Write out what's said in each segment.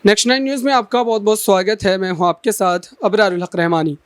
Next 9 news में आपका बहुत बहुत स्वागत है। मैं हूं आपके साथ अबरारुल हक रहमानी।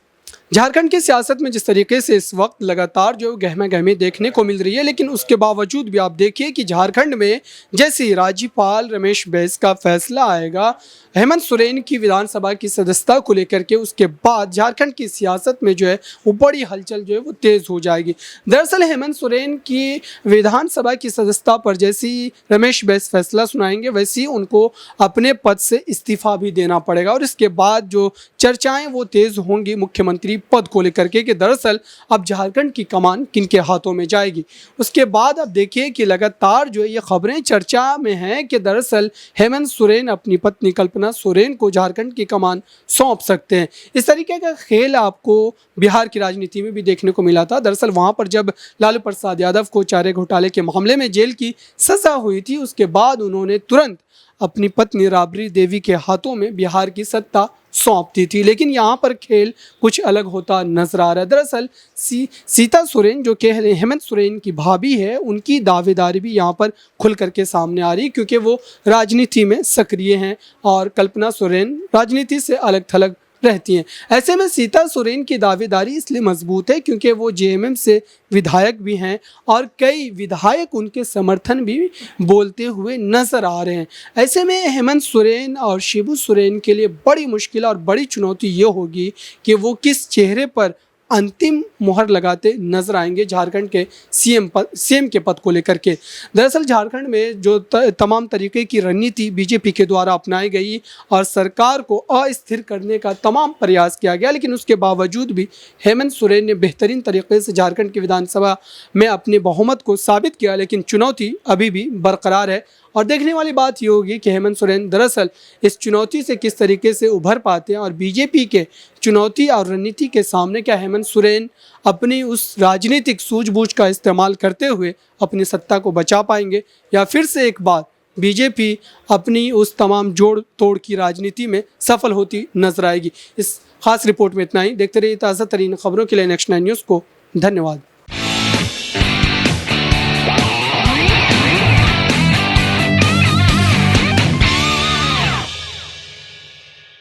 झारखंड की सियासत में जिस तरीके से इस वक्त लगातार जो गहमा गहमी देखने को मिल रही है, लेकिन उसके बावजूद भी आप देखिए कि झारखंड में जैसे ही राज्यपाल रमेश बैस का फैसला आएगा हेमंत सोरेन की विधानसभा की सदस्यता को लेकर के, उसके बाद झारखंड की सियासत में जो है वो बड़ी हलचल जो है वो तेज़ हो जाएगी। दरअसल हेमंत सोरेन की विधानसभा की सदस्यता पर जैसे ही रमेश बैस फैसला सुनाएंगे, वैसे ही उनको अपने पद से इस्तीफा भी देना पड़ेगा और इसके बाद जो चर्चाएं वो तेज़ होंगी मुख्यमंत्री पद को लेकर के कि दरअसल अब झारखंड की कमान किनके हाथों में जाएगी। उसके बाद अब देखिए कि लगातार जो ये खबरें चर्चा में हैं कि दरअसल हेमंत सोरेन अपनी पत्नी कल्पना सोरेन को झारखंड की कमान सौंप सकते हैं। इस तरीके का खेल आपको बिहार की राजनीति में भी देखने को मिला था। दरअसल वहाँ पर जब लालू प्रसाद यादव को चारे घोटाले के मामले में जेल की सज़ा हुई थी, उसके बाद उन्होंने तुरंत अपनी पत्नी राबड़ी देवी के हाथों में बिहार की सत्ता सौंप दी थी। लेकिन यहाँ पर खेल कुछ अलग होता नजर आ रहा है। दरअसल सीता सोरेन जो कि हेमंत सोरेन की भाभी है, उनकी दावेदारी भी यहाँ पर खुल करके सामने आ रही है, क्योंकि वो राजनीति में सक्रिय हैं और कल्पना सोरेन राजनीति से अलग थलग रहती हैं। ऐसे में सीता सोरेन की दावेदारी इसलिए मजबूत है क्योंकि वो जेएमएम से विधायक भी हैं और कई विधायक उनके समर्थन भी बोलते हुए नजर आ रहे हैं। ऐसे में हेमंत सोरेन और शिबू सोरेन के लिए बड़ी मुश्किल और बड़ी चुनौती ये होगी कि वो किस चेहरे पर अंतिम मोहर लगाते नजर आएंगे झारखंड के सीएम के पद को लेकर के। दरअसल झारखंड में जो तमाम तरीके की रणनीति बीजेपी के द्वारा अपनाई गई और सरकार को अस्थिर करने का तमाम प्रयास किया गया, लेकिन उसके बावजूद भी हेमंत सोरेन ने बेहतरीन तरीके से झारखंड की विधानसभा में अपने बहुमत को साबित किया। लेकिन चुनौती अभी भी बरकरार है और देखने वाली बात ये होगी कि हेमंत सोरेन दरअसल इस चुनौती से किस तरीके से उभर पाते हैं और बीजेपी के चुनौती और रणनीति के सामने क्या हेमंत सोरेन अपनी उस राजनीतिक सूझबूझ का इस्तेमाल करते हुए अपनी सत्ता को बचा पाएंगे, या फिर से एक बार बीजेपी अपनी उस तमाम जोड़ तोड़ की राजनीति में सफल होती नजर आएगी। इस खास रिपोर्ट में इतना ही। देखते रहिए ताज़ा तरीन खबरों के लिए नेक्स्ट 9 न्यूज़ को। धन्यवाद।